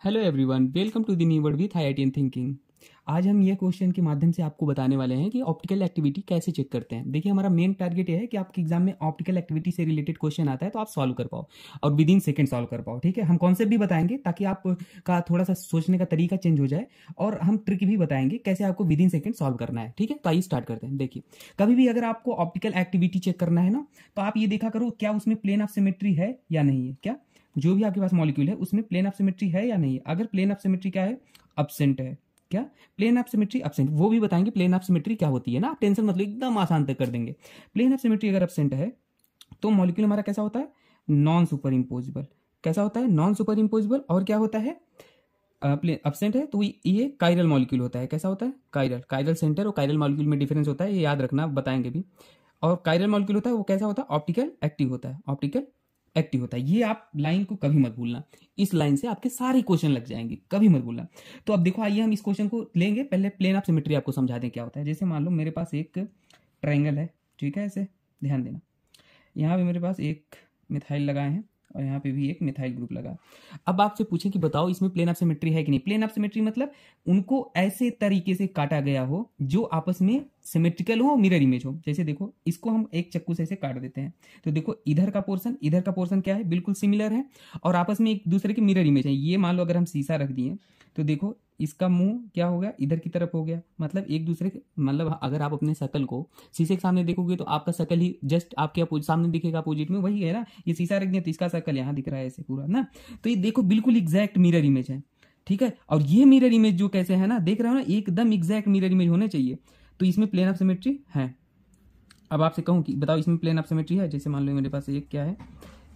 Hello everyone, welcome to the new world with IITian thinking. आज हम ये question के माध्यम से आपको बताने वाले हैं कि ऑप्टिकल एक्टिविटी कैसे चेक करते हैं। देखिए, हमारा मेन टारगेट ये है कि आपके एग्जाम में ऑप्टिकल एक्टिविटी से रिलेटेड क्वेश्चन आता है तो आप सॉल्व कर पाओ और विद इन सेकंड सॉल्व कर पाओ। ठीक है, हम कॉन्सेप्ट भी बताएंगे ताकि आपका थोड़ा सा सोचने का तरीका चेंज हो जाए, और हम ट्रिक भी बताएंगे कैसे आपको विद इन सेकंड सॉल्व करना है। ठीक है, तो आइए स्टार्ट करते हैं। देखिए, कभी भी अगर आपको ऑप्टिकल एक्टिविटी चेक करना है ना, तो आप ये देखा करो क्या उसमें प्लेन ऑफ सिमेट्री है या नहीं है। क्या जो भी आपके पास मॉलिक्यूल है उसमें प्लेन ऑफ सिमेट्री है या नहीं है। अगर प्लेन ऑफ सिमेट्री क्या है, अब्सेंट है। क्या प्लेन ऑफ सिमेट्री अब्सेंट, वो भी बताएंगे प्लेन ऑफ सिमेट्री क्या होती है ना। आप टेंशन मतलब एकदम आसान तक कर देंगे। प्लेन ऑफ सिमेट्री अगर अब्सेंट है तो मॉलिक्यूल हमारा कैसा होता है, नॉन सुपर इम्पोजिबल। कैसा होता है, नॉन सुपर इम्पोजिबल। और क्या होता है, प्लेन अब्सेंट है तो ये कायरल मॉलिक्यूल होता है। कैसा होता है, कायरल। कायरल सेंटर और कायरल मॉलिक्यूल में डिफरेंस होता है, ये याद रखना, बताएंगे भी। और कायरल मॉलिक्यूल होता है वो कैसा होता है, ऑप्टिकल एक्टिव होता है। ऑप्टिकल एक्टिव होता है। ये आप लाइन को कभी मत भूलना, इस लाइन से आपके सारे क्वेश्चन लग जाएंगे, कभी मत भूलना। तो अब देखो, आइए हम इस क्वेश्चन को लेंगे। पहले प्लेन ऑफ सिमेट्री आपको समझा दें क्या होता है। जैसे मान लो मेरे पास एक ट्रायंगल है, ठीक है, ऐसे ध्यान देना। यहाँ पे मेरे पास एक मिथाइल लगाए हैं और यहाँ पे भी एक मिथाइल ग्रुप लगा। अब आपसे पूछें कि बताओ इसमें प्लेन ऑफ सिमेट्री है कि नहीं। प्लेन ऑफ सिमेट्री मतलब उनको ऐसे तरीके से काटा गया हो जो आपस में सिमेट्रिकल हो, मिरर इमेज हो। जैसे देखो, इसको हम एक चक्कू से ऐसे काट देते हैं तो देखो इधर का पोर्शन क्या है, बिल्कुल सिमिलर है और आपस में एक दूसरे की मिरर इमेज है। ये मान लो अगर हम शीशा रख दिए तो देखो इसका मुंह क्या हो गया, इधर की तरफ हो गया। मतलब एक दूसरे के, मतलब अगर आप अपने शकल को शीशे के सामने देखोगे तो आपका शकल ही जस्ट आपके सामने दिखेगा, अपोजिट में वही है ना। ये शीशा रख दिया तो इसका शकल यहाँ दिख रहा है ऐसे पूरा ना। तो ये देखो बिल्कुल एग्जैक्ट मिरर इमेज है। ठीक है, और ये मिरर इमेज जो कैसे है ना, देख रहे हो ना, एकदम एग्जैक्ट मिरर इमेज होने चाहिए। तो इसमें प्लेन ऑफ सिमेट्री है। अब आपसे कहूँ कि बताओ इसमें प्लेन ऑफ सिमेट्री है। जैसे मान लो मेरे पास एक क्या है,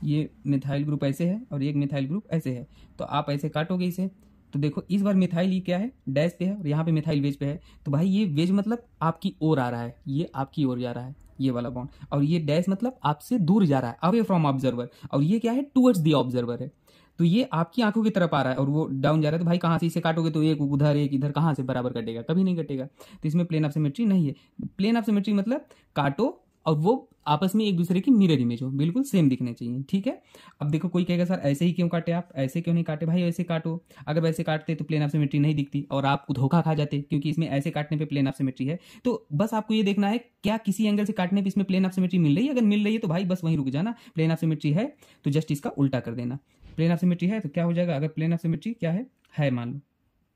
ये मिथाइल ग्रुप ऐसे है और एक मिथाइल ग्रुप ऐसे है, तो आप ऐसे काटोगे इसे तो देखो इस बार मिथाइल ये क्या है, डैश पे है और यहाँ पे मिथाइल वेज पे है। तो भाई ये वेज मतलब आपकी ओर आ रहा है, ये आपकी ओर जा रहा है, ये वाला बॉन्ड। और ये डैश मतलब आपसे दूर जा रहा है, अवे फ्रॉम ऑब्जर्वर। और ये क्या है, टुवर्ड्स दी ऑब्जर्वर है। तो ये आपकी आंखों की तरफ आ रहा है और वो डाउन जा रहा है। तो भाई कहाँ से इसे काटोगे तो एक उधर एक इधर, कहाँ से बराबर कटेगा, कभी नहीं कटेगा। तो इसमें प्लेन ऑफ सिमेट्री नहीं है। प्लेन ऑफ सिमेट्री मतलब काटो और वो आपस में एक दूसरे की मिरर इमेज हो, बिल्कुल सेम दिखने चाहिए। ठीक है, अब देखो कोई कहेगा सर ऐसे ही क्यों काटे आप, ऐसे क्यों नहीं काटे। भाई ऐसे काटो, अगर वैसे काटते तो प्लेन ऑफ सिमेट्री नहीं दिखती और आप धोखा खा जाते, क्योंकि इसमें ऐसे काटने पे प्लेन ऑफ सिमेट्री है। तो बस आपको ये देखना है क्या किसी एंगल से काटने पे इसमें प्लेन ऑफ सिमेट्री मिल रही है। अगर मिल रही है तो भाई बस वहीं रुक जाना। प्लेन ऑफ सिमेट्री है तो जस्ट इसका उल्टा कर देना। प्लेन ऑफ सिमेट्री है तो क्या हो जाएगा, अगर प्लेन ऑफ सिमेट्री क्या है मान लो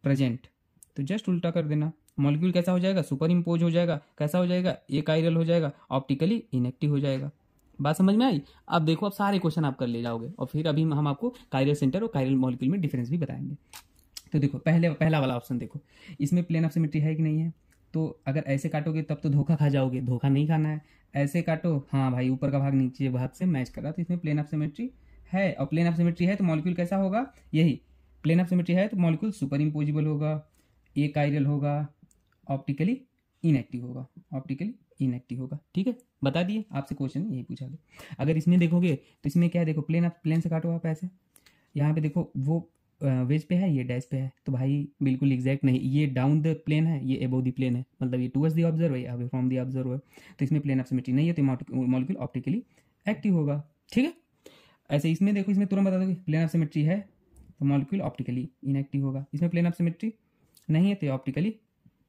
प्रेजेंट, तो जस्ट उल्टा कर देना। मॉलिक्यूल कैसा हो जाएगा, सुपर इम्पोज हो जाएगा। कैसा हो जाएगा, एक कायरल हो जाएगा, ऑप्टिकली इनएक्टिव हो जाएगा। बात समझ में आई। अब देखो, अब सारे क्वेश्चन आप कर ले जाओगे और फिर अभी हम आपको कायरल सेंटर और कायरल मॉलिक्यूल में डिफरेंस भी बताएंगे। तो देखो पहला वाला ऑप्शन देखो, इसमें प्लेन ऑफ सिमेट्री है कि नहीं है। तो अगर ऐसे काटोगे तब तो धोखा खा जाओगे, धोखा नहीं खाना है। ऐसे काटो, हाँ भाई ऊपर का भाग नीचे भाग से मैच कर रहा, तो इसमें प्लेन ऑफ सिमेट्री है। और प्लेन ऑफ सिमेट्री है तो मॉलिक्यूल कैसा होगा, यही प्लेन ऑफ सिमेट्री है तो मॉलिक्यूल सुपर इम्पोजिबल होगा, ए कायरल होगा, ऑप्टिकली इनएक्टिव होगा, ऑप्टिकली इनएक्टिव होगा। ठीक है, बता दिए, आपसे क्वेश्चन यही पूछा गया। अगर इसमें देखोगे तो इसमें क्या है, देखो प्लेन से काटो आप ऐसे, यहाँ पे देखो वो वेज पे है, ये डैश पे है, तो भाई बिल्कुल एग्जैक्ट नहीं। ये डाउन द प्लेन है, ये अबव द प्लेन है, मतलब ये टुवर्ड्स द ऑब्जर्वर, ये अवे फ्रॉम द ऑब्जर्वर। तो इसमें प्लेन ऑफ सिमेट्री नहीं है तो मॉलिक्यूल ऑप्टिकली एक्टिव होगा। ठीक है, ऐसे इसमें देखो, इसमें तुरंत बता दोगे प्लेन ऑफ सिमेट्री है तो मॉलिक्यूल ऑप्टिकली इनएक्टिव होगा। इसमें प्लेन ऑफ सिमेट्री नहीं है तो ऑप्टिकली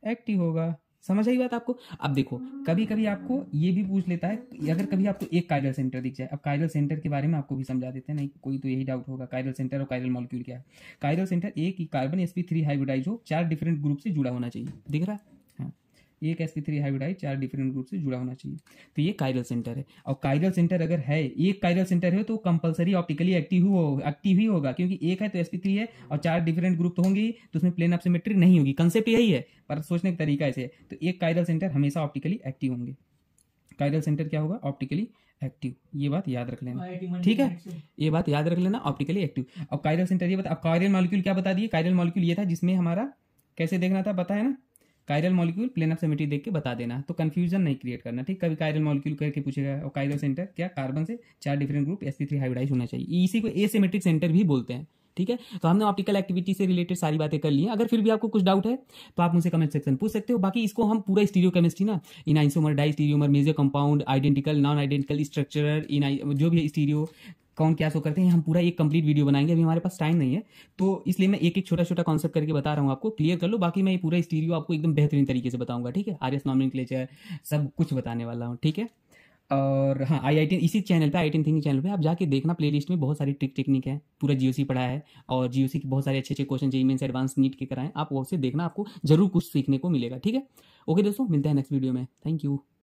एक्टिव होगा। समझ आई बात आपको। अब देखो कभी कभी आपको ये भी पूछ लेता है, अगर कभी आपको एक कायरल सेंटर दिख जाए। अब कायरल सेंटर के बारे में आपको भी समझा देते हैं, नहीं कोई तो यही डाउट होगा कायरल सेंटर और कायरल मॉलिक्यूल क्या है। कायरल सेंटर एक ही कार्बन sp3 हाइब्रिडाइज हो, 4 डिफरेंट ग्रुप से जुड़ा होना चाहिए। दिख रहा है, हाँ, एक sp3 हाइब्रिडाइज 4 डिफरेंट ग्रुप से जुड़ा होना चाहिए, तो ये कायरल सेंटर है। और कायरल सेंटर अगर है, एक कायरल सेंटर है तो कंपलसरी ऑप्टिकली एक्टिव ही होगा, क्योंकि एक है तो sp3 है और 4 डिफरेंट ग्रुप तो होंगे ही, तो उसमें प्लेन ऑफ सिमेट्री नहीं होगी। कंसेप्ट यही है, पर सोचने का तरीका ऐसे है। तो एक कायरल सेंटर हमेशा ऑप्टिकली एक्टिव होंगे। कायरल सेंटर क्या होगा, ऑप्टिकली एक्टिव, ये बात याद रख लेना। ठीक है, ये बात याद रख लेना, ऑप्टिकली एक्टिव। अब कायरल सेंटर ये बता, अब कायरल मॉलिक्यूल क्या बता दिए। कायरल मॉलिक्यूल ये था जिसमें हमारा कैसे देखना था, पता है ना। Chiral molecule plane of symmetry देख के बता देना, तो कंफ्यूजन नहीं क्रिएट करना। ठीक, कभी कायरल मॉलिक्यूल करके पूछेगा। और कायरल सेंटर क्या, कार्बन से 4 डिफरेंट ग्रुप sp3 हाइब्रिडाइज होना चाहिए, इसी को एसिमेट्रिक सेंटर भी बोलते हैं। ठीक है, तो हमने ऑप्टिकल एक्टिविटी से रिलेटेड सारी बातें कर ली हैं। अगर फिर भी आपको कुछ डाउट है तो आप मुझसे कमेंट सेक्शन पूछ सकते हो। बाकी इसको हम पूरा स्टीरियो केमिस्ट्री ना, enantiomer, diastereomer, major compound, identical, non identical, structural, इन जो भी स्टीरियो कौन क्या शो करते हैं, हम पूरा एक कंप्लीट वीडियो बनाएंगे। अभी हमारे पास टाइम नहीं है, तो इसलिए मैं एक एक छोटा छोटा कॉन्सेप्ट करके बता रहा हूँ आपको। क्लियर कर लो, बाकी मैं ये पूरा स्टीरियो आपको एकदम बेहतरीन तरीके से बताऊंगा, ठीक है। आरएस नॉमेनक्लेचर सब कुछ बताने वाला हूँ, ठीक है। और हाँ, आई इसी चैनल पे, आई थिंकिंग चैनल पे आप जाके देखना, प्लेलिस्ट में बहुत सारी ट्रिक टेक्निक है, पूरा जीओसी पढ़ा है, और जीओसी के बहुत सारे अच्छे अच्छे question JEE mains advanced NEET के कराएं, आप वो से देखना, आपको जरूर कुछ सीखने को मिलेगा, ठीक है। ओके दोस्तों, मिलते हैं नेक्स्ट वीडियो में। Thank you.